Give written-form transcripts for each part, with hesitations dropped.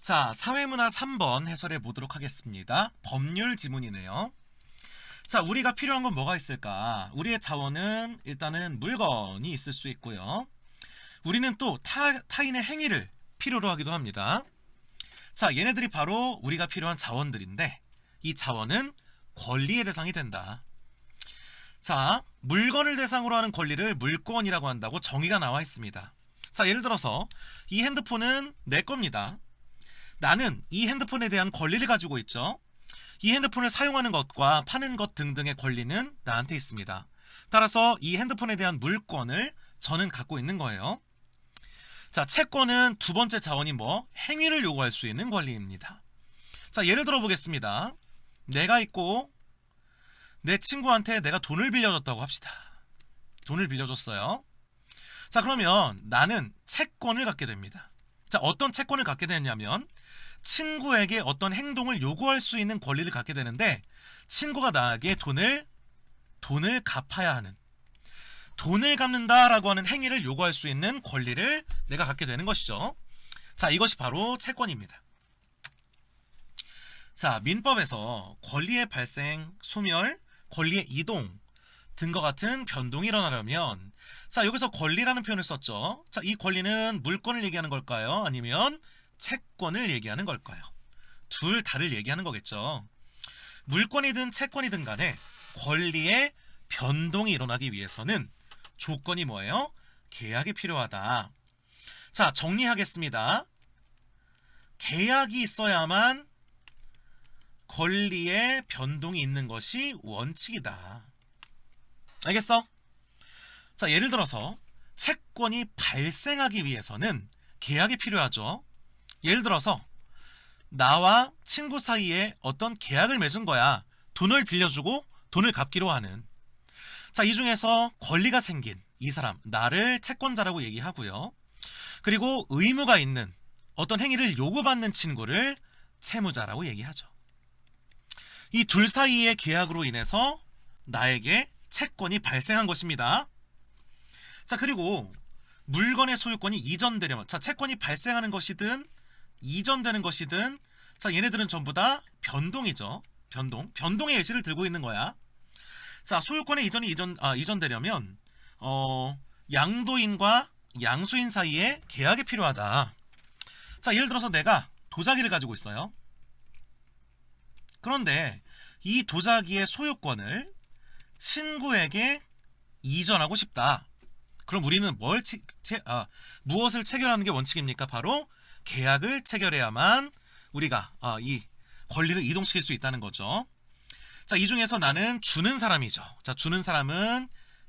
자, 사회문화 3번 해설해 보도록 하겠습니다. 법률 지문이네요. 자, 우리가 필요한 건 뭐가 있을까? 우리의 자원은 일단은 물건이 있을 수 있고요. 우리는 또 타인의 행위를 필요로 하기도 합니다. 자, 얘네들이 바로 우리가 필요한 자원들인데 이 자원은 권리의 대상이 된다. 자, 물건을 대상으로 하는 권리를 물권이라고 한다고 정의가 나와 있습니다. 자, 예를 들어서 이 핸드폰은 내 겁니다. 나는 이 핸드폰에 대한 권리를 가지고 있죠. 이 핸드폰을 사용하는 것과 파는 것 등등의 권리는 나한테 있습니다. 따라서 이 핸드폰에 대한 물권을 저는 갖고 있는 거예요. 자, 채권은 두 번째 자원이 행위를 요구할 수 있는 권리입니다. 자, 예를 들어 보겠습니다. 내가 있고 내 친구한테 내가 돈을 빌려줬다고 합시다. 돈을 빌려줬어요. 자, 그러면 나는 채권을 갖게 됩니다. 자, 어떤 채권을 갖게 되냐면 친구에게 어떤 행동을 요구할 수 있는 권리를 갖게 되는데 친구가 나에게 돈을 갚아야 하는, 돈을 갚는다라고 하는 행위를 요구할 수 있는 권리를 내가 갖게 되는 것이죠. 자, 이것이 바로 채권입니다. 자, 민법에서 권리의 발생, 소멸, 권리의 이동 등과 같은 변동이 일어나려면 자, 여기서 권리라는 표현을 썼죠. 자, 이 권리는 물권을 얘기하는 걸까요? 아니면 채권을 얘기하는 걸까요? 둘 다를 얘기하는 거겠죠. 물권이든 채권이든 간에 권리의 변동이 일어나기 위해서는 조건이 뭐예요? 계약이 필요하다. 자, 정리하겠습니다. 계약이 있어야만 권리의 변동이 있는 것이 원칙이다. 알겠어? 자, 예를 들어서 채권이 발생하기 위해서는 계약이 필요하죠. 예를 들어서 나와 친구 사이에 어떤 계약을 맺은 거야. 돈을 빌려주고 돈을 갚기로 하는. 자, 이 중에서 권리가 생긴 이 사람, 나를 채권자라고 얘기하고요. 그리고 의무가 있는 어떤 행위를 요구받는 친구를 채무자라고 얘기하죠. 이 둘 사이의 계약으로 인해서 나에게 채권이 발생한 것입니다. 자, 그리고 물건의 소유권이 이전되려면, 자, 채권이 발생하는 것이든 이전되는 것이든, 자, 얘네들은 전부 다 변동이죠. 변동의 예시를 들고 있는 거야. 자, 소유권의 이전되려면 양도인과 양수인 사이에 계약이 필요하다. 자, 예를 들어서 내가 도자기를 가지고 있어요. 그런데 이 도자기의 소유권을 친구에게 이전하고 싶다. 그럼 우리는 무엇을 체결하는 게 원칙입니까? 바로 계약을 체결해야만 우리가 이 권리를 이동시킬 수 있다는 거죠. 자, 이 중에서 나는 주는 사람이죠. 자, 주는 사람은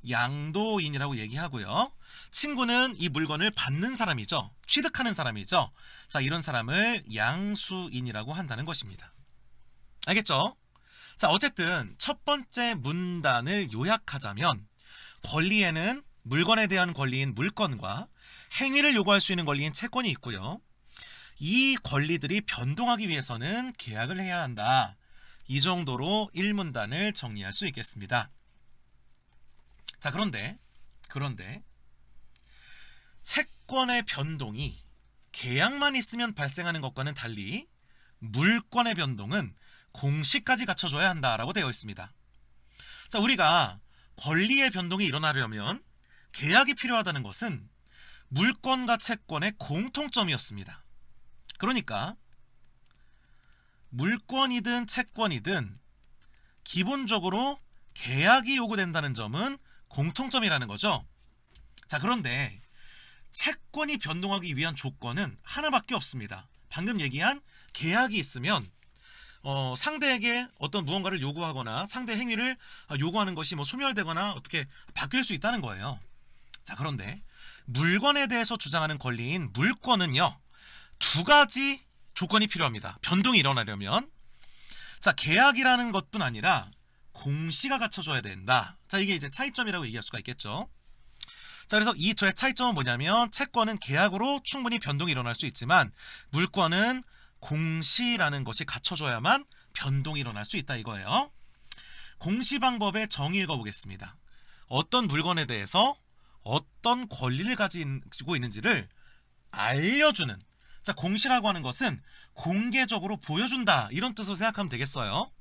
양도인이라고 얘기하고요. 친구는 이 물건을 받는 사람이죠. 취득하는 사람이죠. 자, 이런 사람을 양수인이라고 한다는 것입니다. 알겠죠? 자, 어쨌든 첫 번째 문단을 요약하자면 권리에는 물건에 대한 권리인 물권과 행위를 요구할 수 있는 권리인 채권이 있고요. 이 권리들이 변동하기 위해서는 계약을 해야 한다. 이 정도로 1문단을 정리할 수 있겠습니다. 자, 그런데 채권의 변동이 계약만 있으면 발생하는 것과는 달리 물권의 변동은 공시까지 갖춰줘야 한다라고 되어 있습니다. 자, 우리가 권리의 변동이 일어나려면 계약이 필요하다는 것은 물권과 채권의 공통점이었습니다. 그러니까 물권이든 채권이든 기본적으로 계약이 요구된다는 점은 공통점이라는 거죠. 자, 그런데 채권이 변동하기 위한 조건은 하나밖에 없습니다. 방금 얘기한 계약이 있으면 상대에게 어떤 무언가를 요구하거나 상대 행위를 요구하는 것이 소멸되거나 어떻게 바뀔 수 있다는 거예요. 자, 그런데 물건에 대해서 주장하는 권리인 물권은요, 두 가지 조건이 필요합니다. 변동이 일어나려면. 자, 계약이라는 것뿐 아니라 공시가 갖춰져야 된다. 자, 이게 이제 차이점이라고 얘기할 수가 있겠죠. 자, 그래서 이 둘의 차이점은 뭐냐면 채권은 계약으로 충분히 변동이 일어날 수 있지만 물권은 공시라는 것이 갖춰져야만 변동이 일어날 수 있다 이거예요. 공시 방법의 정의 읽어보겠습니다. 어떤 물건에 대해서 어떤 권리를 가지고 있는지를 알려주는, 자, 공시라고 하는 것은 공개적으로 보여준다, 이런 뜻으로 생각하면 되겠어요.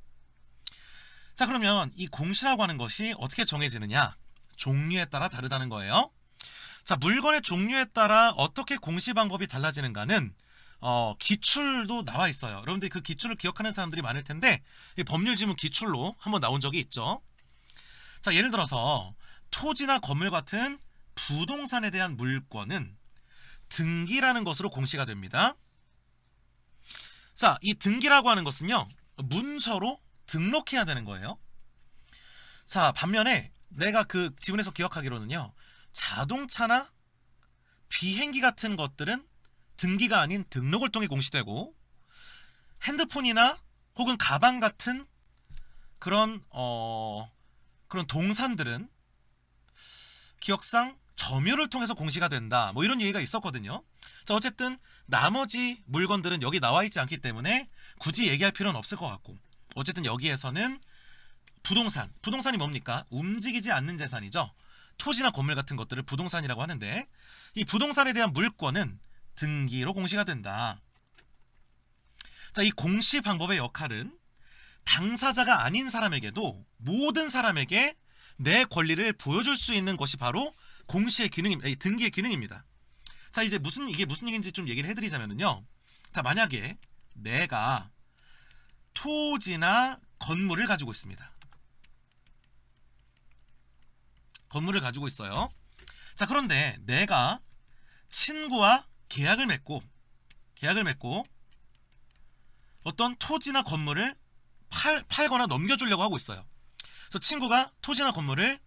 자, 그러면 이 공시라고 하는 것이 어떻게 정해지느냐? 종류에 따라 다르다는 거예요. 자, 물건의 종류에 따라 어떻게 공시 방법이 달라지는가는 기출도 나와 있어요. 여러분들이 그 기출을 기억하는 사람들이 많을 텐데, 이 법률 지문 기출로 한번 나온 적이 있죠. 자, 예를 들어서 토지나 건물 같은 부동산에 대한 물권은 등기라는 것으로 공시가 됩니다. 자, 이 등기라고 하는 것은요, 문서로 등록해야 되는 거예요. 자, 반면에 내가 그 지문에서 기억하기로는요, 자동차나 비행기 같은 것들은 등기가 아닌 등록을 통해 공시되고, 핸드폰이나 혹은 가방 같은 그런 동산들은 기억상 점유를 통해서 공시가 된다, 뭐 이런 얘기가 있었거든요. 자, 어쨌든 나머지 물건들은 여기 나와 있지 않기 때문에 굳이 얘기할 필요는 없을 것 같고, 어쨌든 여기에서는 부동산이 뭡니까? 움직이지 않는 재산이죠. 토지나 건물 같은 것들을 부동산이라고 하는데, 이 부동산에 대한 물권은 등기로 공시가 된다. 자, 이 공시 방법의 역할은 당사자가 아닌 사람에게도 모든 사람에게 내 권리를 보여줄 수 있는 것이 바로 공시의 등기의 기능입니다. 자, 이제 이게 무슨 얘기인지 좀 얘기를 해드리자면요. 자, 만약에 내가 토지나 건물을 가지고 있습니다. 건물을 가지고 있어요. 자, 그런데 내가 친구와 계약을 맺고 어떤 토지나 건물을 팔거나 넘겨주려고 하고 있어요. 그래서 친구가 토지나 건물을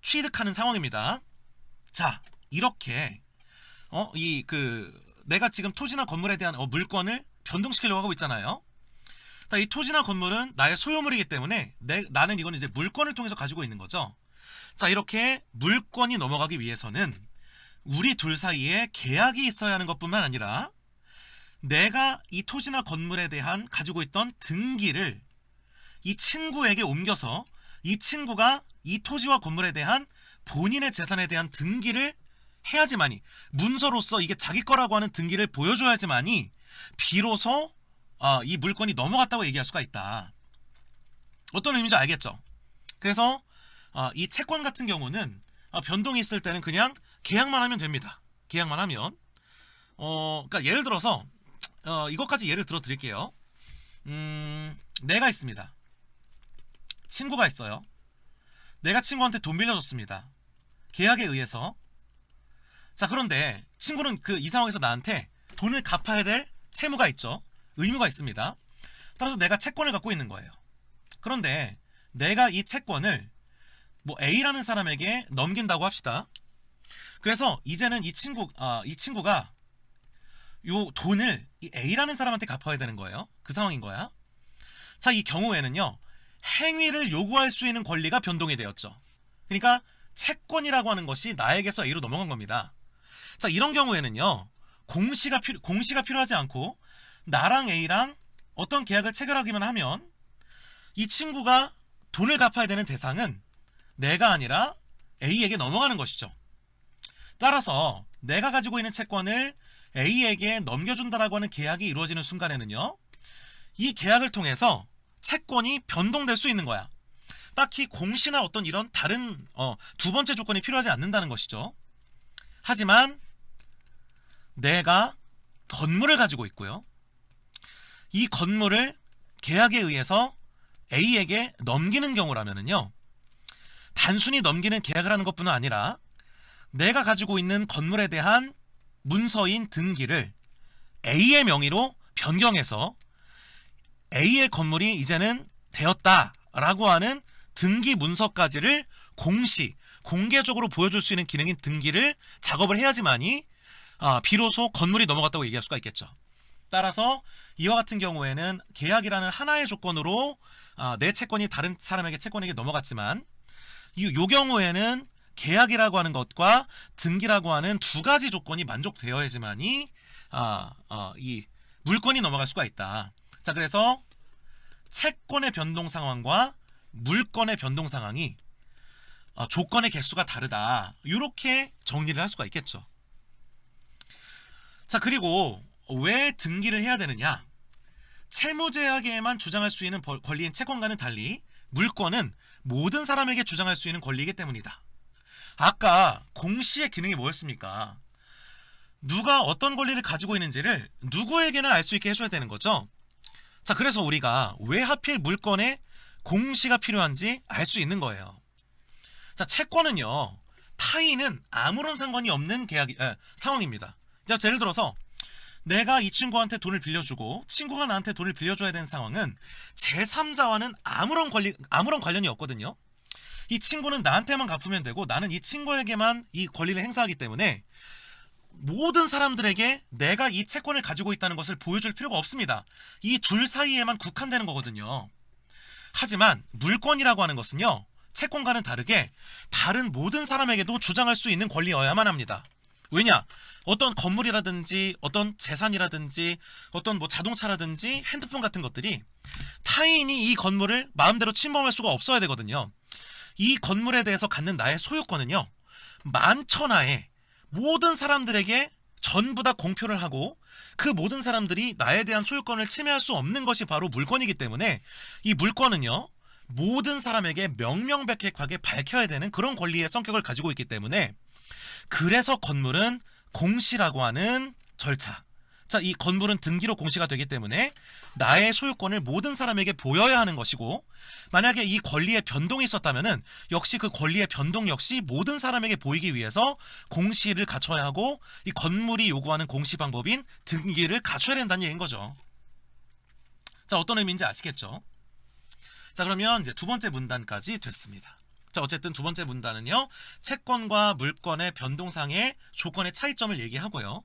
취득하는 상황입니다. 자, 이렇게 내가 지금 토지나 건물에 대한 물권을 변동시키려고 하고 있잖아요. 자, 이 토지나 건물은 나의 소유물이기 때문에 나는 이건 이제 물권을 통해서 가지고 있는 거죠. 자, 이렇게 물권이 넘어가기 위해서는 우리 둘 사이에 계약이 있어야 하는 것뿐만 아니라 내가 이 토지나 건물에 대한 가지고 있던 등기를 이 친구에게 옮겨서 이 친구가 이 토지와 건물에 대한 본인의 재산에 대한 등기를 해야지만이, 문서로서 이게 자기 거라고 하는 등기를 보여줘야지만이 비로소 이 물건이 넘어갔다고 얘기할 수가 있다. 어떤 의미인지 알겠죠? 그래서 이 채권 같은 경우는 변동이 있을 때는 그냥 계약만 하면 됩니다. 계약만 하면 그러니까 예를 들어서 이것까지 예를 들어 드릴게요. 내가 있습니다. 친구가 있어요. 내가 친구한테 돈 빌려줬습니다. 계약에 의해서. 자, 그런데 친구는 이 상황에서 나한테 돈을 갚아야 될 채무가 있죠. 의무가 있습니다. 따라서 내가 채권을 갖고 있는 거예요. 그런데 내가 이 채권을 A라는 사람에게 넘긴다고 합시다. 그래서 이제는 이 친구가 요 돈을 이 A라는 사람한테 갚아야 되는 거예요. 그 상황인 거야. 자, 이 경우에는요, 행위를 요구할 수 있는 권리가 변동이 되었죠. 그러니까 채권이라고 하는 것이 나에게서 A로 넘어간 겁니다. 자, 이런 경우에는요, 공시가 필요하지 않고 나랑 A랑 어떤 계약을 체결하기만 하면 이 친구가 돈을 갚아야 되는 대상은 내가 아니라 A에게 넘어가는 것이죠. 따라서 내가 가지고 있는 채권을 A에게 넘겨준다라고 하는 계약이 이루어지는 순간에는요, 이 계약을 통해서 채권이 변동될 수 있는 거야. 딱히 공시나 어떤 이런 다른 두 번째 조건이 필요하지 않는다는 것이죠. 하지만 내가 건물을 가지고 있고요, 이 건물을 계약에 의해서 A에게 넘기는 경우라면은요, 단순히 넘기는 계약을 하는 것뿐만 아니라 내가 가지고 있는 건물에 대한 문서인 등기를 A의 명의로 변경해서 A의 건물이 이제는 되었다라고 하는 등기 문서까지를 공개적으로 보여줄 수 있는 기능인 등기를 작업을 해야지만이 비로소 건물이 넘어갔다고 얘기할 수가 있겠죠. 따라서 이와 같은 경우에는 계약이라는 하나의 조건으로 내 채권이 다른 사람에게 채권에게 넘어갔지만, 이 경우에는 계약이라고 하는 것과 등기라고 하는 두 가지 조건이 만족되어야지만이 이 물건이 넘어갈 수가 있다. 자, 그래서 채권의 변동 상황과 물건의 변동 상황이 조건의 개수가 다르다, 이렇게 정리를 할 수가 있겠죠. 자, 그리고 왜 등기를 해야 되느냐? 채무제약에만 주장할 수 있는 권리인 채권과는 달리 물권은 모든 사람에게 주장할 수 있는 권리이기 때문이다. 아까 공시의 기능이 뭐였습니까? 누가 어떤 권리를 가지고 있는지를 누구에게나 알 수 있게 해줘야 되는 거죠. 자, 그래서 우리가 왜 하필 물권에 공시가 필요한지 알 수 있는 거예요. 자, 채권은요, 타인은 아무런 상관이 없는 상황입니다. 자, 예를 들어서 내가 이 친구한테 돈을 빌려주고 친구가 나한테 돈을 빌려줘야 되는 상황은 제3자와는 아무런 관련이 없거든요. 이 친구는 나한테만 갚으면 되고 나는 이 친구에게만 이 권리를 행사하기 때문에 모든 사람들에게 내가 이 채권을 가지고 있다는 것을 보여줄 필요가 없습니다. 이 둘 사이에만 국한되는 거거든요. 하지만 물권이라고 하는 것은요, 채권과는 다르게 다른 모든 사람에게도 주장할 수 있는 권리여야만 합니다. 왜냐? 어떤 건물이라든지 어떤 재산이라든지 어떤 뭐 자동차라든지 핸드폰 같은 것들이 타인이 이 건물을 마음대로 침범할 수가 없어야 되거든요. 이 건물에 대해서 갖는 나의 소유권은요, 만천하에 모든 사람들에게 전부 다 공표를 하고 그 모든 사람들이 나에 대한 소유권을 침해할 수 없는 것이 바로 물권이기 때문에 이 물권은요, 모든 사람에게 명명백백하게 밝혀야 되는 그런 권리의 성격을 가지고 있기 때문에, 그래서 건물은 공시라고 하는 절차, 자, 이 건물은 등기로 공시가 되기 때문에 나의 소유권을 모든 사람에게 보여야 하는 것이고, 만약에 이 권리의 변동이 있었다면은 역시 그 권리의 변동 역시 모든 사람에게 보이기 위해서 공시를 갖춰야 하고, 이 건물이 요구하는 공시 방법인 등기를 갖춰야 된다는 얘기인 거죠. 자, 어떤 의미인지 아시겠죠? 자, 그러면 이제 두 번째 문단까지 됐습니다. 자, 어쨌든 두 번째 문단은요, 채권과 물권의 변동상의 조건의 차이점을 얘기하고요,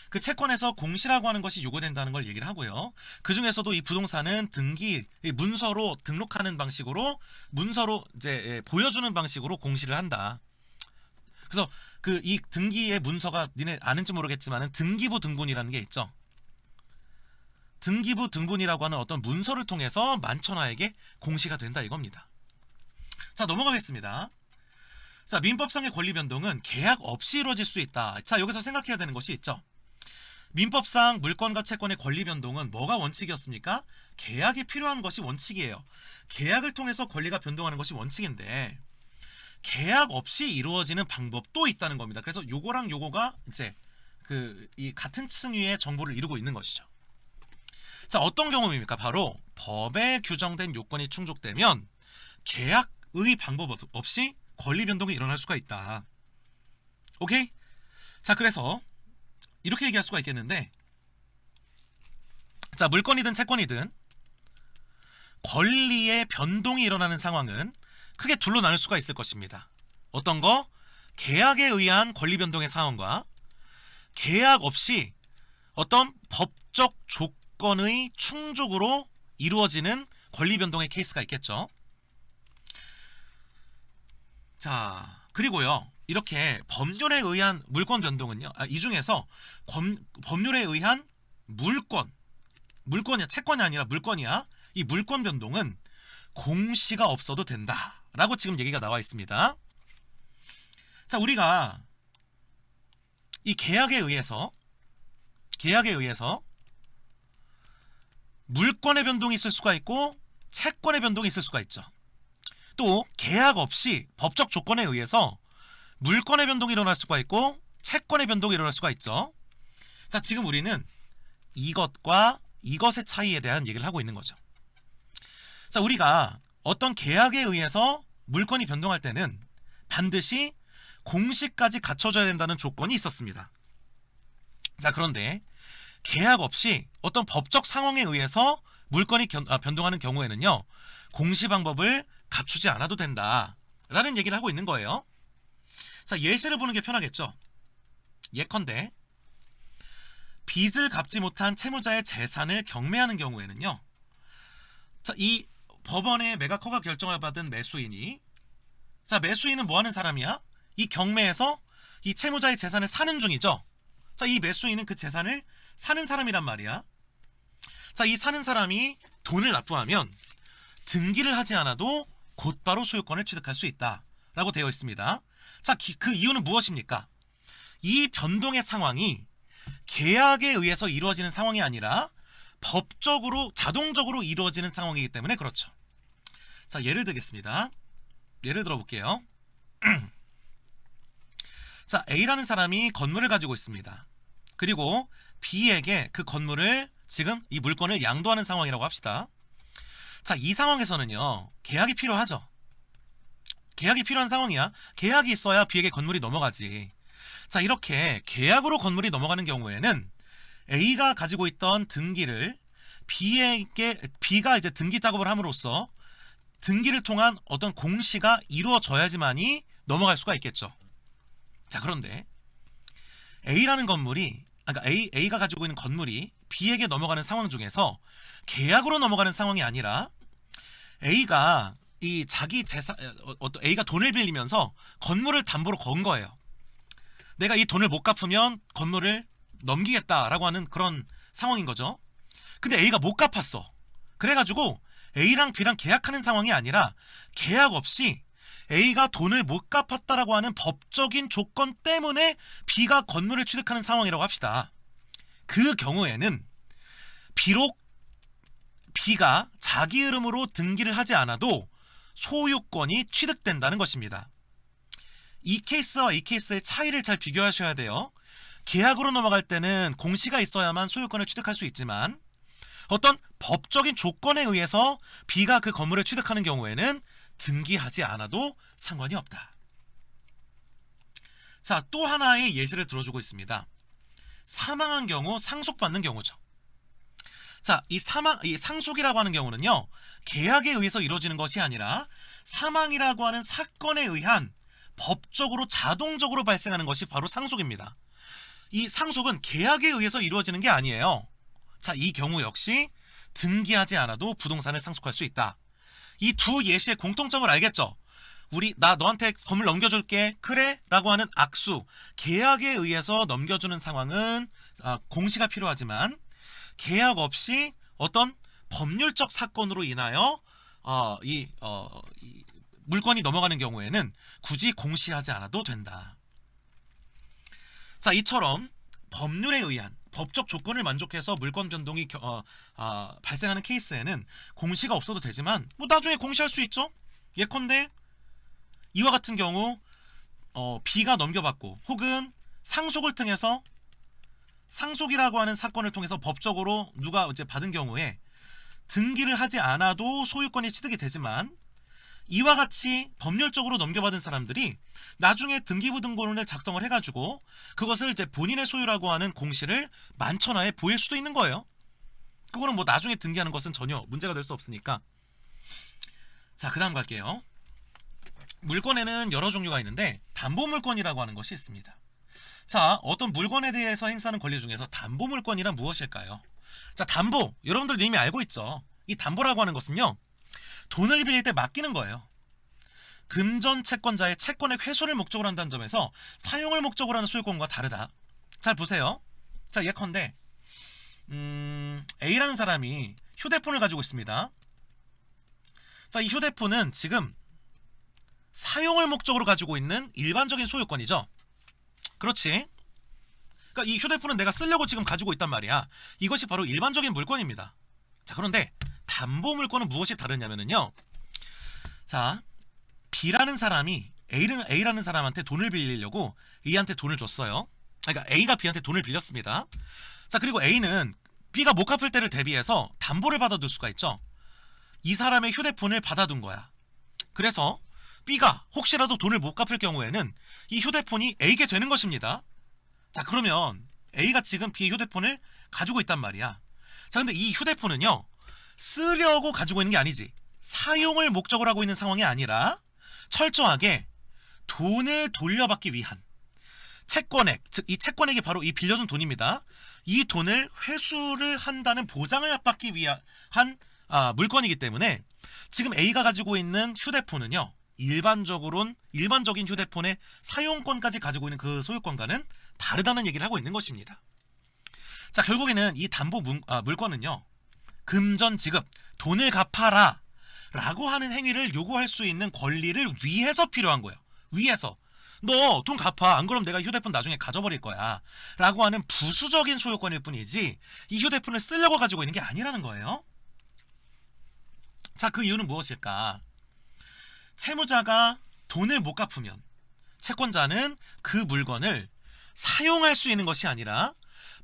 그 채권에서 공시라고 하는 것이 요구된다는 걸 얘기를 하고요, 그 중에서도 이 부동산은 등기, 문서로 등록하는 방식으로, 문서로 이제 보여주는 방식으로 공시를 한다. 그래서 그 이 등기의 문서가 니네 아는지 모르겠지만은 등기부 등본이라는 게 있죠. 등기부 등본이라고 하는 어떤 문서를 통해서 만천하에게 공시가 된다 이겁니다. 자, 넘어가겠습니다. 자, 민법상의 권리 변동은 계약 없이 이루어질 수 있다. 자, 여기서 생각해야 되는 것이 있죠. 민법상 물권과 채권의 권리 변동은 뭐가 원칙이었습니까? 계약이 필요한 것이 원칙이에요. 계약을 통해서 권리가 변동하는 것이 원칙인데 계약 없이 이루어지는 방법도 있다는 겁니다. 그래서 요거랑 요거가 이제 이 같은 층위의 정보를 이루고 있는 것이죠. 자, 어떤 경우입니까? 바로 법에 규정된 요건이 충족되면 계약의 방법 없이 권리 변동이 일어날 수가 있다. 오케이? 자, 그래서 이렇게 얘기할 수가 있겠는데, 자, 물권이든 채권이든 권리의 변동이 일어나는 상황은 크게 둘로 나눌 수가 있을 것입니다. 어떤 거? 계약에 의한 권리 변동의 상황과 계약 없이 어떤 법적 조건의 충족으로 이루어지는 권리 변동의 케이스가 있겠죠. 자, 그리고요, 이렇게 법률에 의한 물권 변동은요, 이 중에서 법률에 의한 물권이야, 채권이 아니라 물권이야. 이 물권 변동은 공시가 없어도 된다라고 지금 얘기가 나와 있습니다. 자, 우리가 이 계약에 의해서 물권의 변동이 있을 수가 있고 채권의 변동이 있을 수가 있죠. 또 계약 없이 법적 조건에 의해서 물권의 변동이 일어날 수가 있고 채권의 변동이 일어날 수가 있죠. 자, 지금 우리는 이것과 이것의 차이에 대한 얘기를 하고 있는 거죠. 자, 우리가 어떤 계약에 의해서 물권이 변동할 때는 반드시 공시까지 갖춰져야 된다는 조건이 있었습니다. 자, 그런데 계약 없이 어떤 법적 상황에 의해서 물권이 변동하는 경우에는요, 공시 방법을 갖추지 않아도 된다라는 얘기를 하고 있는 거예요. 자, 예시를 보는 게 편하겠죠. 예컨대 빚을 갚지 못한 채무자의 재산을 경매하는 경우에는요, 자, 이 법원의 매각 허가 결정을 받은 매수인이, 자, 매수인은 뭐 하는 사람이야? 이 경매에서 이 채무자의 재산을 사는 중이죠. 자, 이 매수인은 그 재산을 사는 사람이란 말이야. 자, 이 사는 사람이 돈을 납부하면 등기를 하지 않아도 곧바로 소유권을 취득할 수 있다라고 되어 있습니다. 자, 그 이유는 무엇입니까? 이 변동의 상황이 계약에 의해서 이루어지는 상황이 아니라 법적으로 자동적으로 이루어지는 상황이기 때문에 그렇죠. 자, 예를 들겠습니다. 예를 들어 볼게요. 자, A라는 사람이 건물을 가지고 있습니다. 그리고 B에게 그 건물을 지금 이 물건을 양도하는 상황이라고 합시다. 자, 이 상황에서는요, 계약이 필요하죠. 계약이 필요한 상황이야. 계약이 있어야 B에게 건물이 넘어가지. 자, 이렇게 계약으로 건물이 넘어가는 경우에는 A가 가지고 있던 등기를 B가 이제 등기 작업을 함으로써 등기를 통한 어떤 공시가 이루어져야지만이 넘어갈 수가 있겠죠. 자, 그런데 A라는 건물이, 그러니까 A가 가지고 있는 건물이 B에게 넘어가는 상황 중에서 계약으로 넘어가는 상황이 아니라 A가 이 자기 재산, A가 돈을 빌리면서 건물을 담보로 건 거예요. 내가 이 돈을 못 갚으면 건물을 넘기겠다라고 하는 그런 상황인 거죠. 근데 A가 못 갚았어. 그래가지고 A랑 B랑 계약하는 상황이 아니라 계약 없이 A가 돈을 못 갚았다라고 하는 법적인 조건 때문에 B가 건물을 취득하는 상황이라고 합시다. 그 경우에는 비록 B가 자기 이름으로 등기를 하지 않아도 소유권이 취득된다는 것입니다. 이 케이스와 이 케이스의 차이를 잘 비교하셔야 돼요. 계약으로 넘어갈 때는 공시가 있어야만 소유권을 취득할 수 있지만 어떤 법적인 조건에 의해서 B가 그 건물을 취득하는 경우에는 등기하지 않아도 상관이 없다. 자, 또 하나의 예시를 들어주고 있습니다. 사망한 경우 상속받는 경우죠. 자, 이 상속이라고 하는 경우는요, 계약에 의해서 이루어지는 것이 아니라 사망이라고 하는 사건에 의한 법적으로 자동적으로 발생하는 것이 바로 상속입니다. 이 상속은 계약에 의해서 이루어지는 게 아니에요. 자, 이 경우 역시 등기하지 않아도 부동산을 상속할 수 있다. 이 두 예시의 공통점을 알겠죠? 나 너한테 건물 넘겨줄게. 그래? 라고 하는 악수, 계약에 의해서 넘겨주는 상황은 공시가 필요하지만 계약 없이 어떤 법률적 사건으로 인하여 이 물건이 넘어가는 경우에는 굳이 공시하지 않아도 된다. 자, 이처럼 법률에 의한 법적 조건을 만족해서 물건 변동이 발생하는 케이스에는 공시가 없어도 되지만 나중에 공시할 수 있죠. 예컨대 이와 같은 경우 B가 넘겨받고 혹은 상속을 통해서 상속이라고 하는 사건을 통해서 법적으로 누가 이제 받은 경우에 등기를 하지 않아도 소유권이 취득이 되지만 이와 같이 법률적으로 넘겨받은 사람들이 나중에 등기부등본을 작성을 해가지고 그것을 이제 본인의 소유라고 하는 공시를 만천하에 보일 수도 있는 거예요. 그거는 나중에 등기하는 것은 전혀 문제가 될 수 없으니까. 자, 그 다음 갈게요. 물건에는 여러 종류가 있는데 담보물건이라고 하는 것이 있습니다. 자, 어떤 물건에 대해서 행사하는 권리 중에서 담보물건이란 무엇일까요? 자, 담보, 여러분들 이미 알고 있죠. 이 담보라고 하는 것은요, 돈을 빌릴 때 맡기는 거예요. 금전 채권자의 채권의 회수를 목적으로 한다는 점에서 사용을 목적으로 하는 소유권과 다르다. 잘 보세요. 자, 예컨대 A라는 사람이 휴대폰을 가지고 있습니다. 자, 이 휴대폰은 지금 사용을 목적으로 가지고 있는 일반적인 소유권이죠. 그렇지. 그러니까 이 휴대폰은 내가 쓰려고 지금 가지고 있단 말이야. 이것이 바로 일반적인 물건입니다. 자, 그런데 담보 물건은 무엇이 다르냐면요. 자, B라는 사람이 A라는 사람한테 돈을 빌리려고 A한테 돈을 줬어요. 그러니까 A가 B한테 돈을 빌렸습니다. 자, 그리고 A는 B가 못 갚을 때를 대비해서 담보를 받아둘 수가 있죠. 이 사람의 휴대폰을 받아둔 거야. 그래서 B가 혹시라도 돈을 못 갚을 경우에는 이 휴대폰이 A게 되는 것입니다. 자, 그러면 A가 지금 B의 휴대폰을 가지고 있단 말이야. 자, 근데 이 휴대폰은요, 쓰려고 가지고 있는 게 아니지. 사용을 목적으로 하고 있는 상황이 아니라 철저하게 돈을 돌려받기 위한 채권액, 즉 이 채권액이 바로 이 빌려준 돈입니다. 이 돈을 회수를 한다는 보장을 받기 위한 물건이기 때문에 지금 A가 가지고 있는 휴대폰은요, 일반적인 휴대폰의 사용권까지 가지고 있는 그 소유권과는 다르다는 얘기를 하고 있는 것입니다. 자, 결국에는 이 담보 물건은요, 금전 지급, 돈을 갚아라 라고 하는 행위를 요구할 수 있는 권리를 위해서 필요한 거예요. 위해서. 너 돈 갚아. 안 그럼 내가 휴대폰 나중에 가져버릴 거야. 라고 하는 부수적인 소유권일 뿐이지 이 휴대폰을 쓰려고 가지고 있는 게 아니라는 거예요. 자, 그 이유는 무엇일까? 채무자가 돈을 못 갚으면 채권자는 그 물건을 사용할 수 있는 것이 아니라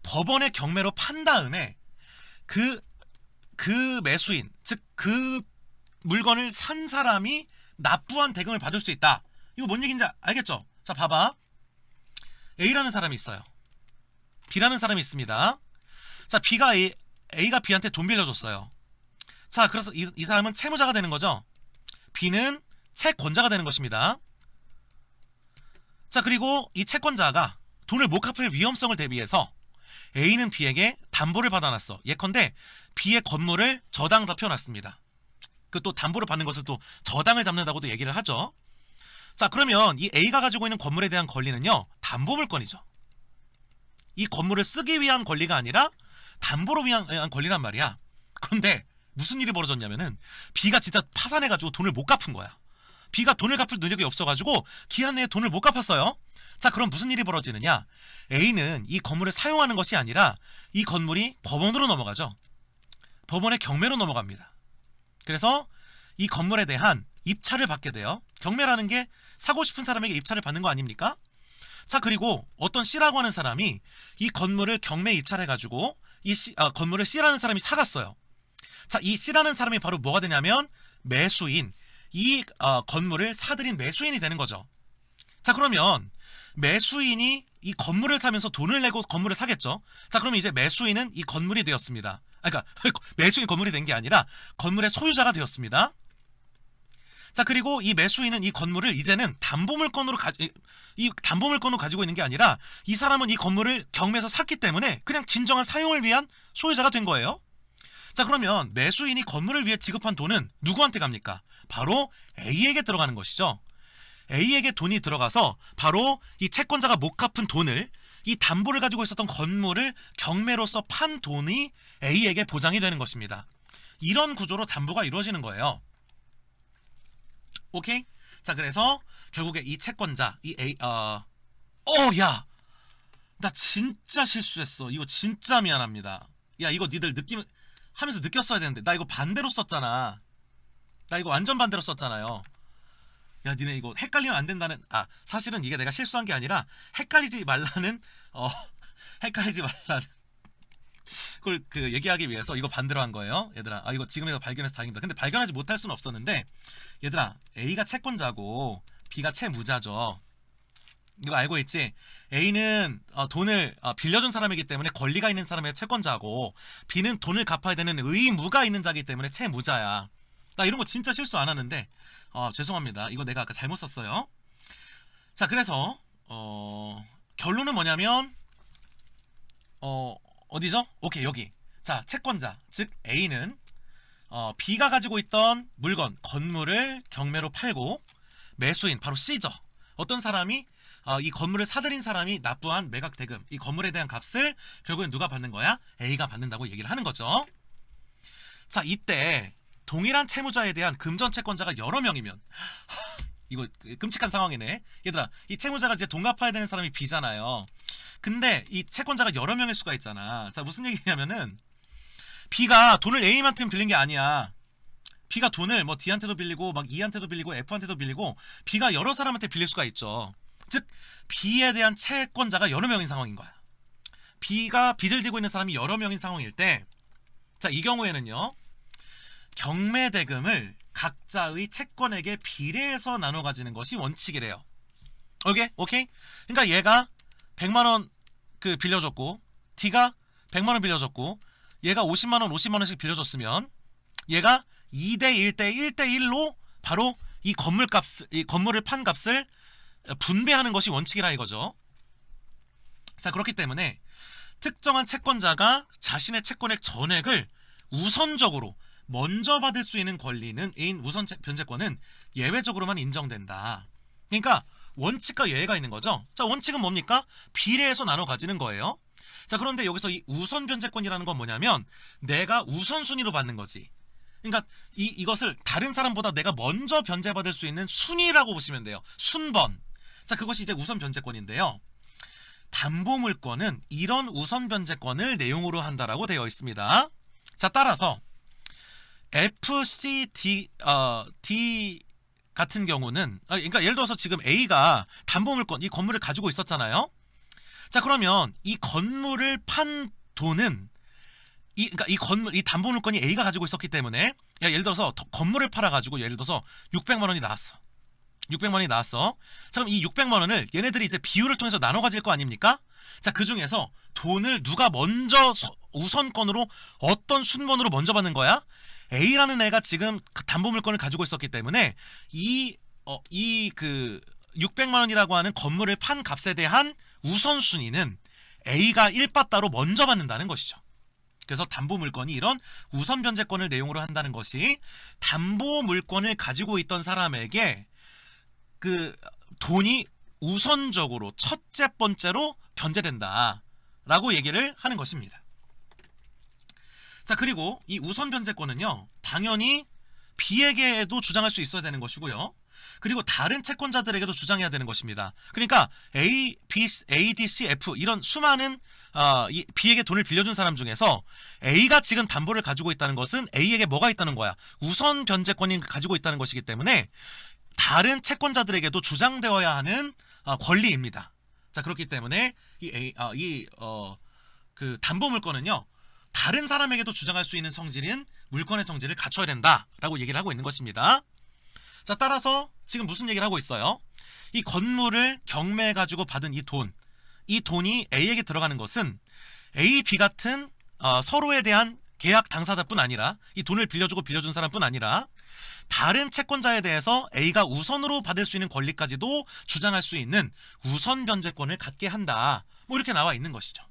법원의 경매로 판 다음에 그 매수인, 즉 그 물건을 산 사람이 납부한 대금을 받을 수 있다. 이거 뭔 얘기인지 알겠죠? 자, 봐봐. A라는 사람이 있어요. B라는 사람이 있습니다. 자, A가 B한테 돈 빌려줬어요. 자, 그래서 이 사람은 채무자가 되는 거죠. B는 채권자가 되는 것입니다. 자, 그리고 이 채권자가 돈을 못 갚을 위험성을 대비해서 A는 B에게 담보를 받아놨어. 예컨대 B의 건물을 저당 잡혀놨습니다. 그 또 담보를 받는 것을 또 저당을 잡는다고도 얘기를 하죠. 자, 그러면 이 A가 가지고 있는 건물에 대한 권리는요, 담보물권이죠. 이 건물을 쓰기 위한 권리가 아니라 담보로 위한 권리란 말이야. 그런데 무슨 일이 벌어졌냐면은 B가 진짜 파산해가지고 돈을 못 갚은 거야. B가 돈을 갚을 능력이 없어가지고 기한 내에 돈을 못 갚았어요. 자, 그럼 무슨 일이 벌어지느냐? A는 이 건물을 사용하는 것이 아니라 이 건물이 법원으로 넘어가죠. 법원의 경매로 넘어갑니다. 그래서 이 건물에 대한 입찰을 받게 돼요. 경매라는 게 사고 싶은 사람에게 입찰을 받는 거 아닙니까? 자, 그리고 어떤 C라고 하는 사람이 이 건물을 경매 입찰해가지고 건물을 C라는 사람이 사갔어요. 자, 이 C라는 사람이 바로 뭐가 되냐면 매수인, 이 건물을 사들인 매수인이 되는 거죠. 자, 그러면 매수인이 이 건물을 사면서 돈을 내고 건물을 사겠죠. 자, 그러면 이제 매수인은 이 건물이 되었습니다. 그러니까 매수인 건물이 된 게 아니라 건물의 소유자가 되었습니다. 자, 그리고 이 매수인은 이 건물을 이제는 담보물권으로 가지고 있는 게 아니라 이 사람은 이 건물을 경매에서 샀기 때문에 그냥 진정한 사용을 위한 소유자가 된 거예요. 자, 그러면 매수인이 건물을 위해 지급한 돈은 누구한테 갑니까? 바로 A에게 들어가는 것이죠. A에게 돈이 들어가서 바로 이 채권자가 못 갚은 돈을, 이 담보를 가지고 있었던 건물을 경매로서 판 돈이 A에게 보장이 되는 것입니다. 이런 구조로 담보가 이루어지는 거예요. 오케이? 자, 그래서 결국에 이 채권자, 야! 나 진짜 실수했어. 이거 진짜 미안합니다. 야, 이거 니들 하면서 느꼈어야 되는데 나 이거 반대로 썼잖아. 나 이거 완전 반대로 썼잖아요. 야, 니네 이거 헷갈리면 안 된다는, 사실은 이게 내가 실수한 게 아니라 헷갈리지 말라는 그걸 얘기하기 위해서 이거 반대로 한 거예요. 얘들아, 이거 지금이라도 발견해서 다행입니다. 근데 발견하지 못할 수는 없었는데, 얘들아, A가 채권자고 B가 채무자죠. 이거 알고 있지? A는 돈을 빌려준 사람이기 때문에 권리가 있는 사람의 채권자고, B는 돈을 갚아야 되는 의무가 있는 자이기 때문에 채무자야. 나 이런 거 진짜 실수 안 하는데 죄송합니다. 이거 내가 아까 잘못 썼어요. 자, 그래서 결론은 뭐냐면 어디죠? 오케이, 여기. 자, 채권자, 즉 A는 B가 가지고 있던 물건, 건물을 경매로 팔고, 매수인, 바로 C죠. 어떤 사람이 이 건물을 사들인 사람이 납부한 매각 대금, 이 건물에 대한 값을 결국엔 누가 받는 거야? A가 받는다고 얘기를 하는 거죠. 자, 이때 동일한 채무자에 대한 금전 채권자가 여러 명이면 이거 끔찍한 상황이네. 얘들아, 이 채무자가 이제 돈 갚아야 되는 사람이 B잖아요. 근데 이 채권자가 여러 명일 수가 있잖아. 자, 무슨 얘기냐면은 B가 돈을 A한테 빌린 게 아니야. B가 돈을 뭐 D한테도 빌리고 막 E한테도 빌리고 F한테도 빌리고 B가 여러 사람한테 빌릴 수가 있죠. 즉 B에 대한 채권자가 여러 명인 상황인 거야. B가 빚을 지고 있는 사람이 여러 명인 상황일 때, 자, 이 경우에는요, 경매 대금을 각자의 채권에게 비례해서 나눠 가지는 것이 원칙이래요. 오케이? 그러니까 얘가 100만원 빌려줬고, D가 100만원 빌려줬고, 얘가 50만원씩 빌려줬으면 얘가 2대 1대 1대 1로 바로 이 건물을 판 값을 분배하는 것이 원칙이라 이거죠. 자, 그렇기 때문에 특정한 채권자가 자신의 채권의 전액을 우선적으로 먼저 받을 수 있는 권리는 우선 변제권은 예외적으로만 인정된다. 그러니까 원칙과 예외가 있는 거죠. 자, 원칙은 뭡니까? 비례해서 나눠 가지는 거예요. 자, 그런데 여기서 이 우선 변제권이라는 건 뭐냐면 내가 우선순위로 받는 거지. 그러니까 이것을 다른 사람보다 내가 먼저 변제받을 수 있는 순위라고 보시면 돼요. 순번. 자, 그것이 이제 우선 변제권인데요. 담보 물건은 이런 우선 변제권을 내용으로 한다라고 되어 있습니다. 자, 따라서 FCD D 같은 경우는 그러니까 예를 들어서 지금 A가 담보 물건 이 건물을 가지고 있었잖아요. 자, 그러면 이 건물을 판 돈은 그러니까 이 건물 이 담보 물건이 A가 가지고 있었기 때문에 예를 들어서 건물을 팔아 가지고 예를 들어서 600만 원이 나왔어. 600만 원이 나왔어. 자, 그럼 이 600만 원을 얘네들이 이제 비율을 통해서 나눠 가질 거 아닙니까? 자, 그 중에서 돈을 누가 먼저 우선권으로 어떤 순번으로 먼저 받는 거야? A라는 애가 지금 담보 물건을 가지고 있었기 때문에 이 600만 원이라고 하는 건물을 판 값에 대한 우선순위는 A가 1바따로 먼저 받는다는 것이죠. 그래서 담보 물건이 이런 우선 변제권을 내용으로 한다는 것이 담보 물건을 가지고 있던 사람에게 그 돈이 우선적으로 첫째 번째로 변제된다 라고 얘기를 하는 것입니다. 자, 그리고 이 우선 변제권은요, 당연히 B에게도 주장할 수 있어야 되는 것이고요. 그리고 다른 채권자들에게도 주장해야 되는 것입니다. 그러니까 A, B, A, D, C, F 이런 수많은 이 B에게 돈을 빌려준 사람 중에서 A가 지금 담보를 가지고 있다는 것은 A에게 뭐가 있다는 거야? 우선 변제권이 가지고 있다는 것이기 때문에 다른 채권자들에게도 주장되어야 하는 권리입니다. 자, 그렇기 때문에 그 담보 물건은요, 다른 사람에게도 주장할 수 있는 성질인 물건의 성질을 갖춰야 된다라고 얘기를 하고 있는 것입니다. 자, 따라서 지금 무슨 얘기를 하고 있어요? 이 건물을 경매해 가지고 받은 이 돈이 A에게 들어가는 것은 A, B 같은 서로에 대한 계약 당사자뿐 아니라 이 돈을 빌려주고 빌려준 사람뿐 아니라 다른 채권자에 대해서 A가 우선으로 받을 수 있는 권리까지도 주장할 수 있는 우선 변제권을 갖게 한다. 뭐 이렇게 나와 있는 것이죠.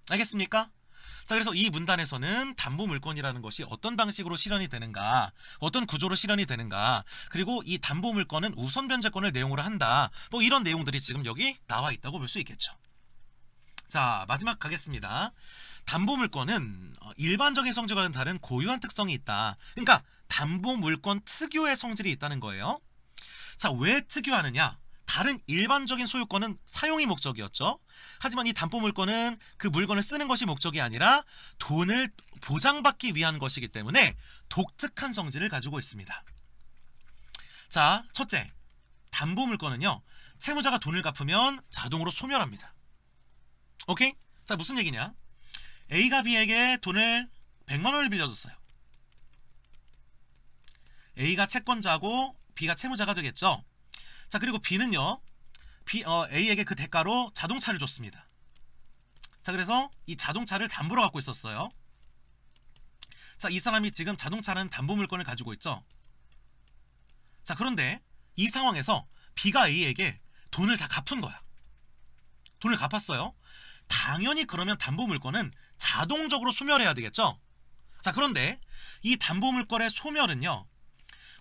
알겠습니까? 자, 그래서 이 문단에서는 담보 물건이라는 것이 어떤 방식으로 실현이 되는가, 어떤 구조로 실현이 되는가, 그리고 이 담보 물건은 우선 변제권을 내용으로 한다. 뭐 이런 내용들이 지금 여기 나와 있다고 볼 수 있겠죠. 자, 마지막 가겠습니다. 담보 물건은 일반적인 성질과는 다른 고유한 특성이 있다. 그러니까 담보 물건 특유의 성질이 있다는 거예요. 자, 왜 특유하느냐? 다른 일반적인 소유권은 사용이 목적이었죠. 하지만 이 담보 물건은 그 물건을 쓰는 것이 목적이 아니라 돈을 보장받기 위한 것이기 때문에 독특한 성질을 가지고 있습니다. 자, 첫째, 담보 물건은요, 채무자가 돈을 갚으면 자동으로 소멸합니다. 오케이? 자, 무슨 얘기냐? A가 B에게 돈을 100만 원을 빌려줬어요. A가 채권자고 B가 채무자가 되겠죠. 자, 그리고 B는요, A에게 그 대가로 자동차를 줬습니다. 자, 그래서 이 자동차를 담보로 갖고 있었어요. 자, 이 사람이 지금 자동차라는 담보 물건을 가지고 있죠. 자, 그런데 이 상황에서 B가 A에게 돈을 다 갚은 거야. 돈을 갚았어요. 당연히 그러면 담보 물건은 자동적으로 소멸해야 되겠죠. 자, 그런데 이 담보 물건의 소멸은요,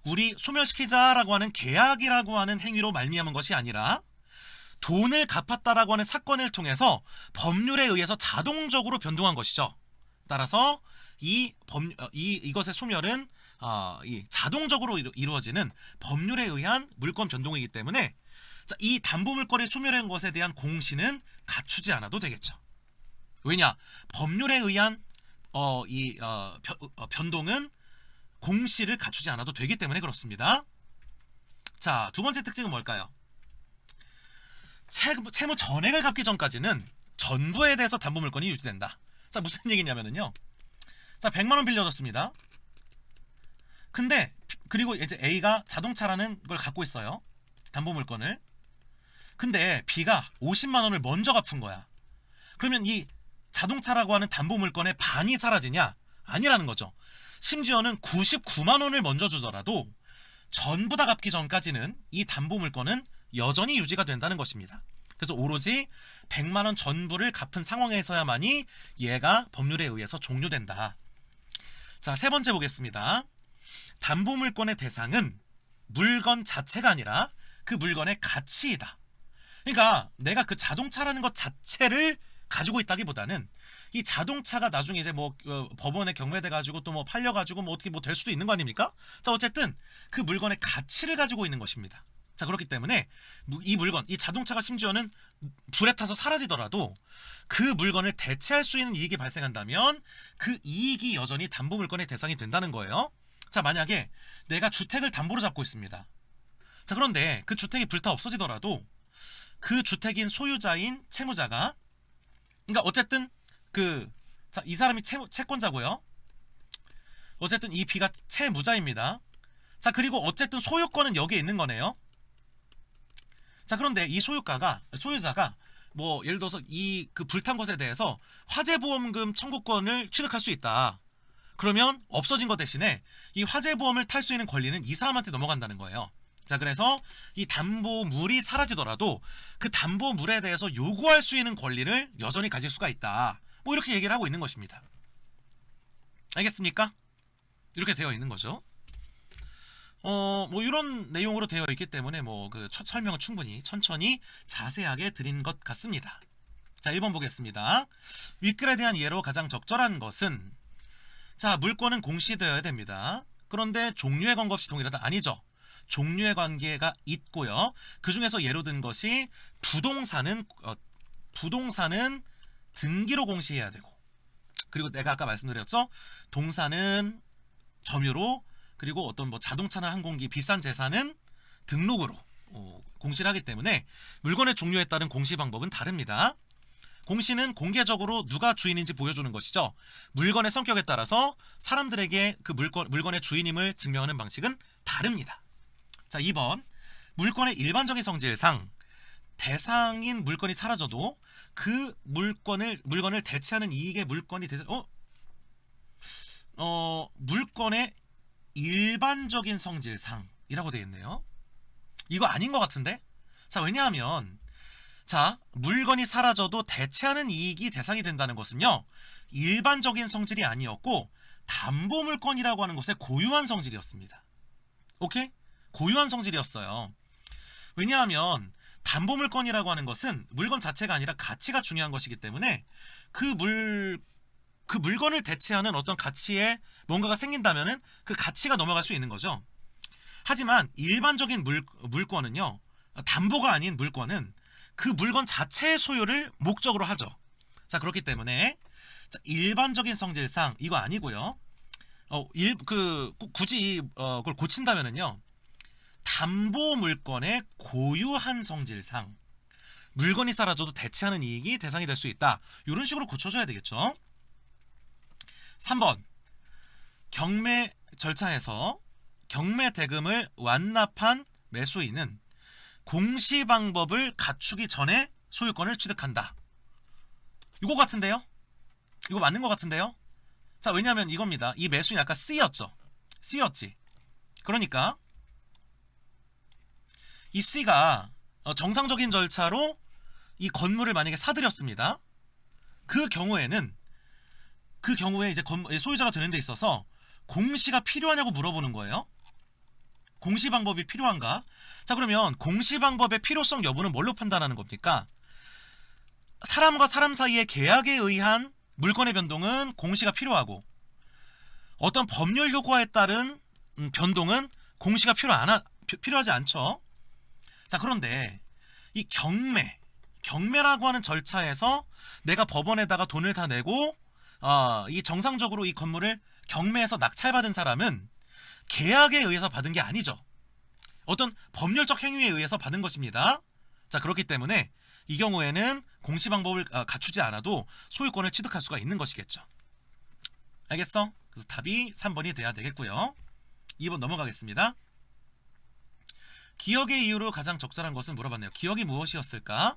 우리 소멸시키자라고 하는 계약이라고 하는 행위로 말미암은 것이 아니라 돈을 갚았다라고 하는 사건을 통해서 법률에 의해서 자동적으로 변동한 것이죠. 따라서 이것의 소멸은 이 자동적으로 이루어지는 법률에 의한 물건 변동이기 때문에 이 담보 물건의 소멸한 것에 대한 공시는 갖추지 않아도 되겠죠. 왜냐? 법률에 의한 변동은 공시를 갖추지 않아도 되기 때문에 그렇습니다. 자, 두 번째 특징은 뭘까요? 채무 전액을 갚기 전까지는 전부에 대해서 담보 물건이 유지된다. 자, 무슨 얘기냐면요. 자, 100만 원 빌려줬습니다. 근데 그리고 이제 A가 자동차라는 걸 갖고 있어요. 담보 물건을. 근데 B가 50만 원을 먼저 갚은 거야. 그러면 이 자동차라고 하는 담보 물건의 반이 사라지냐? 아니라는 거죠. 심지어는 99만 원을 먼저 주더라도 전부 다 갚기 전까지는 이 담보 물건은 여전히 유지가 된다는 것입니다. 그래서 오로지 100만 원 전부를 갚은 상황에서야만이 얘가 법률에 의해서 종료된다. 자, 세 번째 보겠습니다. 담보 물건의 대상은 물건 자체가 아니라 그 물건의 가치이다. 그러니까 내가 그 자동차라는 것 자체를 가지고 있다기보다는 이 자동차가 나중에 이제 뭐 법원에 경매돼 가지고 또 뭐 팔려 가지고 뭐 어떻게 뭐 될 수도 있는 거 아닙니까? 자, 어쨌든 그 물건의 가치를 가지고 있는 것입니다. 자, 그렇기 때문에 이 물건, 이 자동차가 심지어는 불에 타서 사라지더라도 그 물건을 대체할 수 있는 이익이 발생한다면 그 이익이 여전히 담보물건의 대상이 된다는 거예요. 자, 만약에 내가 주택을 담보로 잡고 있습니다. 자, 그런데 그 주택이 불타 없어지더라도 그 주택인 소유자인 채무자가, 그러니까 어쨌든 자, 이 사람이 채권자고요. 어쨌든 이 B가 채무자입니다. 자, 그리고 어쨌든 소유권은 여기에 있는 거네요. 자, 그런데 이 소유자가 뭐 예를 들어서 이 불탄 것에 대해서 화재보험금 청구권을 취득할 수 있다. 그러면 없어진 것 대신에 이 화재보험을 탈 수 있는 권리는 이 사람한테 넘어간다는 거예요. 자, 그래서 이 담보물이 사라지더라도 그 담보물에 대해서 요구할 수 있는 권리를 여전히 가질 수가 있다. 뭐 이렇게 얘기를 하고 있는 것입니다. 알겠습니까? 이렇게 되어 있는 거죠. 뭐 이런 내용으로 되어 있기 때문에 뭐 설명은 충분히 천천히 자세하게 드린 것 같습니다. 자, 1번 보겠습니다. 윗글에 대한 예로 가장 적절한 것은, 자, 물권은 공시되어야 됩니다. 그런데 종류에 관계없이 동일하다. 아니죠. 종류의 관계가 있고요. 그 중에서 예로 든 것이 부동산은 등기로 공시해야 되고, 그리고 내가 아까 말씀드렸죠. 동산은 점유로, 그리고 어떤 뭐 자동차나 항공기, 비싼 재산은 등록으로 공시를 하기 때문에 물건의 종류에 따른 공시 방법은 다릅니다. 공시는 공개적으로 누가 주인인지 보여주는 것이죠. 물건의 성격에 따라서 사람들에게 그 물건의 주인임을 증명하는 방식은 다릅니다. 자, 2번. 물건의 일반적인 성질상 대상인 물건이 사라져도 그 물건을 대체하는 이익의 물건이 물건의 일반적인 성질상이라고 되어 있네요. 이거 아닌 것 같은데? 자, 왜냐하면 자, 물건이 사라져도 대체하는 이익이 대상이 된다는 것은요, 일반적인 성질이 아니었고 담보물건이라고 하는 것의 고유한 성질이었습니다. 오케이? 고유한 성질이었어요. 왜냐하면 담보물건이라고 하는 것은 물건 자체가 아니라 가치가 중요한 것이기 때문에 그 물건을 대체하는 어떤 가치에 뭔가가 생긴다면은 그 가치가 넘어갈 수 있는 거죠. 하지만 일반적인 물건은요, 담보가 아닌 물건은 그 물건 자체의 소유를 목적으로 하죠. 자, 그렇기 때문에 일반적인 성질상 이거 아니고요. 굳이 그걸 고친다면은요, 담보물건의 고유한 성질상 물건이 사라져도 대체하는 이익이 대상이 될 수 있다. 이런 식으로 고쳐줘야 되겠죠. 3번. 경매 절차에서 경매 대금을 완납한 매수인은 공시 방법을 갖추기 전에 소유권을 취득한다. 이거 같은데요? 이거 맞는 것 같은데요? 자, 왜냐하면 이겁니다. 이 매수인이 아까 C였죠. C였지. 그러니까 이 C가 정상적인 절차로 이 건물을 만약에 사들였습니다. 그 경우에 이제 소유자가 되는 데 있어서 공시가 필요하냐고 물어보는 거예요. 공시 방법이 필요한가? 자, 그러면 공시 방법의 필요성 여부는 뭘로 판단하는 겁니까? 사람과 사람 사이의 계약에 의한 물건의 변동은 공시가 필요하고, 어떤 법률 효과에 따른 변동은 공시가 필요하지 않죠. 자, 그런데 이 경매라고 하는 절차에서 내가 법원에다가 돈을 다 내고 이 정상적으로 이 건물을 경매에서 낙찰받은 사람은 계약에 의해서 받은 게 아니죠. 어떤 법률적 행위에 의해서 받은 것입니다. 자, 그렇기 때문에 이 경우에는 공시 방법을 갖추지 않아도 소유권을 취득할 수가 있는 것이겠죠. 알겠어? 그래서 답이 3번이 돼야 되겠고요. 2번 넘어가겠습니다. 기억의 이유로 가장 적절한 것은 물어봤네요. 기억이 무엇이었을까?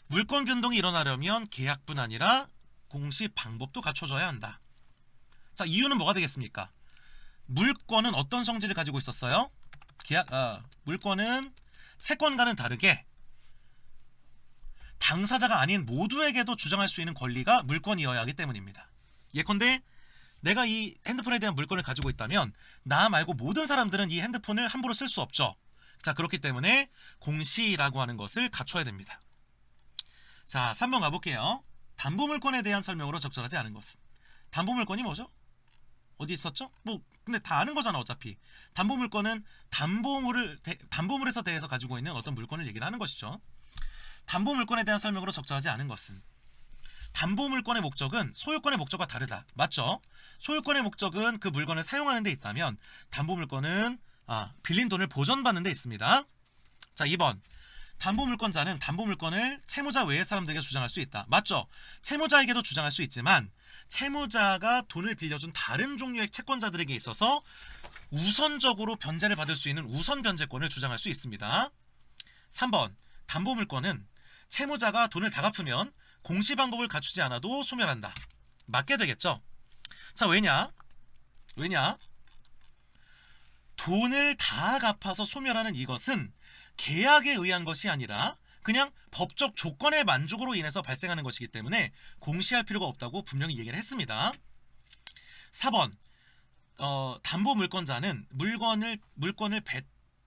물권 변동이 일어나려면 계약뿐 아니라 공시 방법도 갖춰져야 한다. 자, 이유는 뭐가 되겠습니까? 물권은 어떤 성질을 가지고 있었어요? 물권은 채권과는 다르게 당사자가 아닌 모두에게도 주장할 수 있는 권리가 물권이어야 하기 때문입니다. 예컨대 내가 이 핸드폰에 대한 물권을 가지고 있다면 나 말고 모든 사람들은 이 핸드폰을 함부로 쓸 수 없죠. 자, 그렇기 때문에 공시라고 하는 것을 갖춰야 됩니다. 자, 3번 가볼게요. 담보물권에 대한 설명으로 적절하지 않은 것은. 담보물권이 뭐죠? 어디 있었죠? 뭐 근데 다 아는 거잖아 어차피. 담보물건은 담보물에서 대해서 가지고 있는 어떤 물건을 얘기를 하는 것이죠. 담보물건에 대한 설명으로 적절하지 않은 것은 담보물건의 목적은 소유권의 목적과 다르다. 맞죠? 소유권의 목적은 그 물건을 사용하는 데 있다면 담보물건은 빌린 돈을 보전받는 데 있습니다. 자 2번 담보물권자는 담보물건을 채무자 외의 사람들에게 주장할 수 있다. 맞죠? 채무자에게도 주장할 수 있지만 채무자가 돈을 빌려준 다른 종류의 채권자들에게 있어서 우선적으로 변제를 받을 수 있는 우선 변제권을 주장할 수 있습니다. 3번 담보물건은 채무자가 돈을 다 갚으면 공시 방법을 갖추지 않아도 소멸한다. 맞게 되겠죠? 자 왜냐? 돈을 다 갚아서 소멸하는 이것은 계약에 의한 것이 아니라 그냥 법적 조건의 만족으로 인해서 발생하는 것이기 때문에 공시할 필요가 없다고 분명히 얘기를 했습니다. 4번 담보물권자는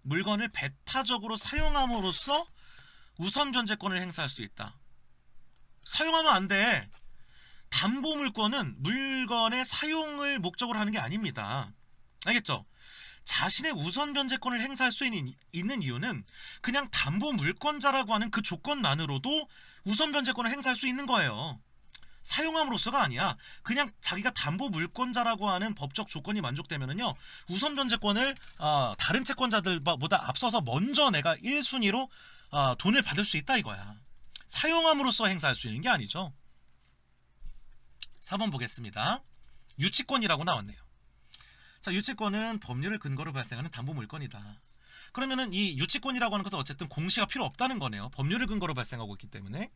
물건을 배타적으로 사용함으로써 우선 변제권을 행사할 수 있다. 사용하면 안 돼. 담보물건은 물건의 사용을 목적으로 하는 게 아닙니다. 알겠죠? 자신의 우선 변제권을 행사할 수 있는 이유는 그냥 담보물권자라고 하는 그 조건만으로도 우선 변제권을 행사할 수 있는 거예요. 사용함으로써가 아니야. 그냥 자기가 담보물권자라고 하는 법적 조건이 만족되면은요 우선 변제권을 다른 채권자들보다 앞서서 먼저 내가 1순위로 돈을 받을 수 있다 이거야. 사용함으로써 행사할 수 있는 게 아니죠. 4번 보겠습니다. 유치권이라고 나왔네요. 자, 유치권은 법률을 근거로 발생하는 담보물건이다. 그러면은 이 유치권이라고 하는 것은 어쨌든 공시가 필요 없다는 거네요. 법률을 근거로 발생하고 있기 때문에.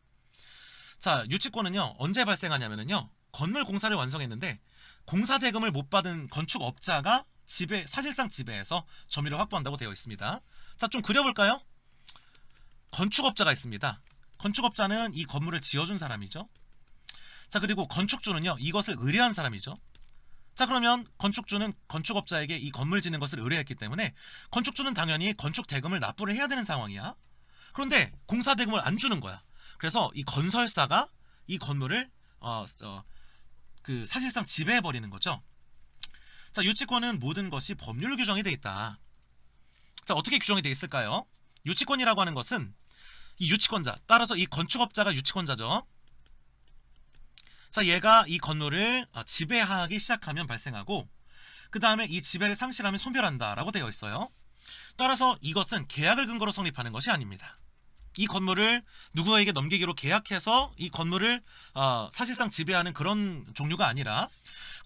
자, 유치권은요 언제 발생하냐면은요 건물 공사를 완성했는데 공사 대금을 못 받은 건축업자가 사실상 지배해서 점유를 확보한다고 되어 있습니다. 자, 좀 그려볼까요? 건축업자가 있습니다. 건축업자는 이 건물을 지어준 사람이죠. 자, 그리고 건축주는요 이것을 의뢰한 사람이죠. 자, 그러면 건축주는 건축업자에게 이 건물 짓는 것을 의뢰했기 때문에 건축주는 당연히 건축 대금을 납부를 해야 되는 상황이야. 그런데 공사 대금을 안 주는 거야. 그래서 이 건설사가 이 건물을 사실상 지배해 버리는 거죠. 자, 유치권은 모든 것이 법률 규정이 돼 있다. 자, 어떻게 규정이 돼 있을까요? 유치권이라고 하는 것은 이 유치권자, 따라서 이 건축업자가 유치권자죠. 자, 얘가 이 건물을 지배하기 시작하면 발생하고 그 다음에 이 지배를 상실하면 소멸한다 라고 되어 있어요. 따라서 이것은 계약을 근거로 성립하는 것이 아닙니다. 이 건물을 누구에게 넘기기로 계약해서 이 건물을 사실상 지배하는 그런 종류가 아니라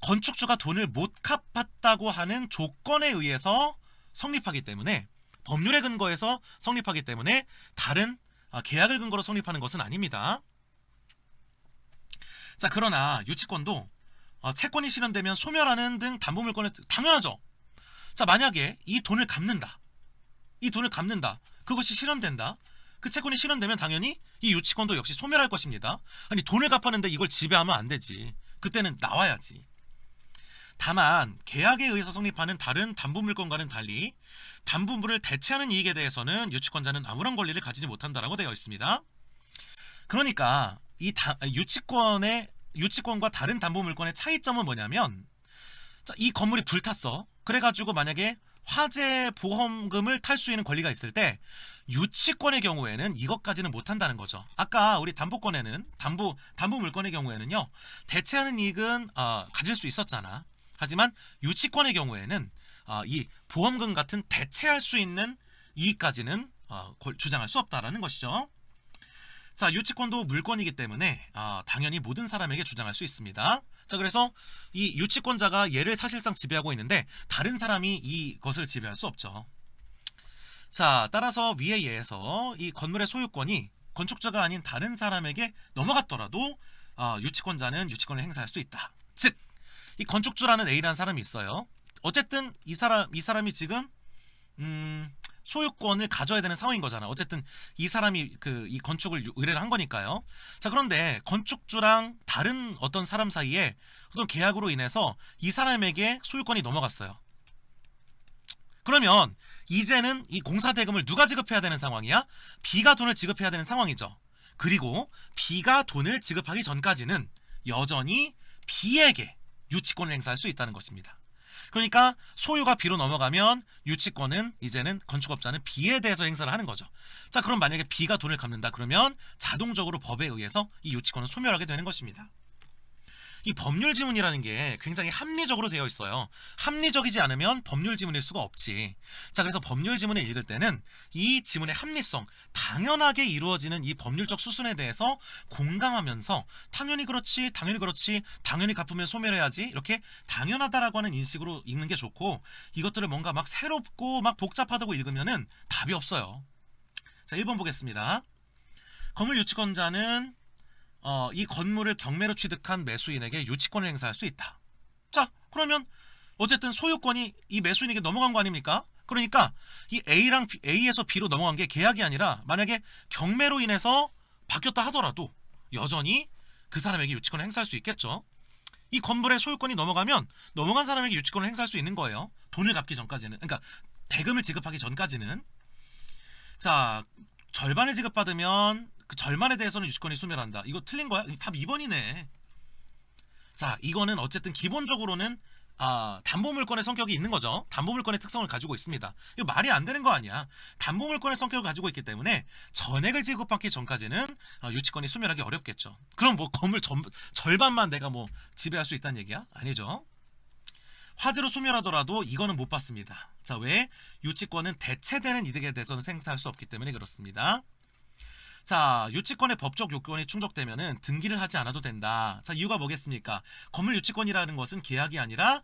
건축주가 돈을 못 갚았다고 하는 조건에 의해서 성립하기 때문에 법률의 근거에서 성립하기 때문에 다른 계약을 근거로 성립하는 것은 아닙니다. 자, 그러나 유치권도 채권이 실현되면 소멸하는 등 담보물건을 당연하죠. 자, 만약에 이 돈을 갚는다. 그것이 실현된다. 그 채권이 실현되면 당연히 이 유치권도 역시 소멸할 것입니다. 아니, 돈을 갚았는데 이걸 지배하면 안 되지. 그때는 나와야지. 다만 계약에 의해서 성립하는 다른 담보물건과는 달리 담보물을 대체하는 이익에 대해서는 유치권자는 아무런 권리를 가지지 못한다라고 되어 있습니다. 그러니까 이 유치권과 다른 담보물건의 차이점은 뭐냐면, 자, 이 건물이 불탔어. 그래가지고 만약에 화재 보험금을 탈 수 있는 권리가 있을 때 유치권의 경우에는 이것까지는 못한다는 거죠. 아까 우리 담보물건의 경우에는요 대체하는 이익은 가질 수 있었잖아. 하지만 유치권의 경우에는 이 보험금 같은 대체할 수 있는 이익까지는 주장할 수 없다라는 것이죠. 자, 유치권도 물건이기 때문에 당연히 모든 사람에게 주장할 수 있습니다. 자, 그래서 이 유치권자가 얘를 사실상 지배하고 있는데 다른 사람이 이것을 지배할 수 없죠. 자, 따라서 위에 예에서 이 건물의 소유권이 건축자가 아닌 다른 사람에게 넘어갔더라도 유치권자는 유치권을 행사할 수 있다. 즉, 이 건축주라는 A라는 사람이 있어요. 어쨌든 이 사람이 지금 소유권을 가져야 되는 상황인 거잖아. 어쨌든 이 사람이 이 건축을 의뢰를 한 거니까요. 자, 그런데 건축주랑 다른 어떤 사람 사이에 어떤 계약으로 인해서 이 사람에게 소유권이 넘어갔어요. 그러면 이제는 이 공사 대금을 누가 지급해야 되는 상황이야? B가 돈을 지급해야 되는 상황이죠. 그리고 B가 돈을 지급하기 전까지는 여전히 B에게 유치권을 행사할 수 있다는 것입니다. 그러니까 소유가 B로 넘어가면 유치권은 이제는 건축업자는 B에 대해서 행사를 하는 거죠. 자, 그럼 만약에 B가 돈을 갚는다 그러면 자동적으로 법에 의해서 이 유치권은 소멸하게 되는 것입니다. 이 법률 지문이라는 게 굉장히 합리적으로 되어 있어요. 합리적이지 않으면 법률 지문일 수가 없지. 자, 그래서 법률 지문을 읽을 때는 이 지문의 합리성, 당연하게 이루어지는 이 법률적 수순에 대해서 공감하면서 당연히 그렇지, 당연히 그렇지, 당연히 갚으면 소멸해야지, 이렇게 당연하다라고 하는 인식으로 읽는 게 좋고, 이것들을 뭔가 막 새롭고 막 복잡하다고 읽으면은 답이 없어요. 자, 1번 보겠습니다. 건물 유치권자는 이 건물을 경매로 취득한 매수인에게 유치권을 행사할 수 있다. 자, 그러면 어쨌든 소유권이 이 매수인에게 넘어간 거 아닙니까? 그러니까 이 A에서 B로 넘어간 게 계약이 아니라 만약에 경매로 인해서 바뀌었다 하더라도 여전히 그 사람에게 유치권을 행사할 수 있겠죠. 이 건물의 소유권이 넘어가면 넘어간 사람에게 유치권을 행사할 수 있는 거예요. 돈을 갚기 전까지는. 그러니까 대금을 지급하기 전까지는. 자, 절반을 지급받으면 그 절반에 대해서는 유치권이 소멸한다. 이거 틀린 거야? 답 2번이네. 자, 이거는 어쨌든 기본적으로는 담보물권의 성격이 있는 거죠. 담보물권의 특성을 가지고 있습니다. 이거 말이 안 되는 거 아니야. 담보물권의 성격을 가지고 있기 때문에 전액을 지급받기 전까지는 유치권이 소멸하기 어렵겠죠. 그럼 뭐 건물 절반만 내가 뭐 지배할 수 있다는 얘기야? 아니죠. 화재로 소멸하더라도 이거는 못 받습니다. 자, 왜? 유치권은 대체되는 이득에 대해서는 행사할 수 없기 때문에 그렇습니다. 자, 유치권의 법적 요건이 충족되면은 등기를 하지 않아도 된다. 자, 이유가 뭐겠습니까? 건물 유치권이라는 것은 계약이 아니라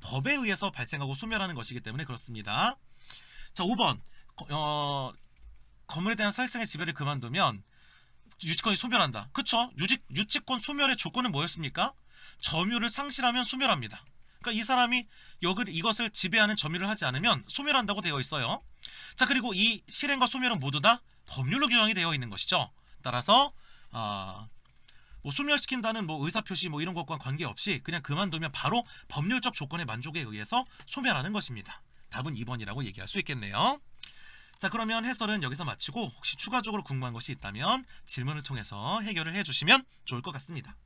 법에 의해서 발생하고 소멸하는 것이기 때문에 그렇습니다. 자, 5번. 건물에 대한 사실상의 지배를 그만두면 유치권이 소멸한다. 그쵸? 유치권 소멸의 조건은 뭐였습니까? 점유를 상실하면 소멸합니다. 그러니까 이 사람이 이것을 지배하는 점유를 하지 않으면 소멸한다고 되어 있어요. 자, 그리고 이 실행과 소멸은 모두 다 법률로 규정이 되어 있는 것이죠. 따라서 뭐 소멸시킨다는 뭐 의사표시 뭐 이런 것과 관계없이 그냥 그만두면 바로 법률적 조건의 만족에 의해서 소멸하는 것입니다. 답은 2번이라고 얘기할 수 있겠네요. 자, 그러면 해설은 여기서 마치고 혹시 추가적으로 궁금한 것이 있다면 질문을 통해서 해결을 해주시면 좋을 것 같습니다.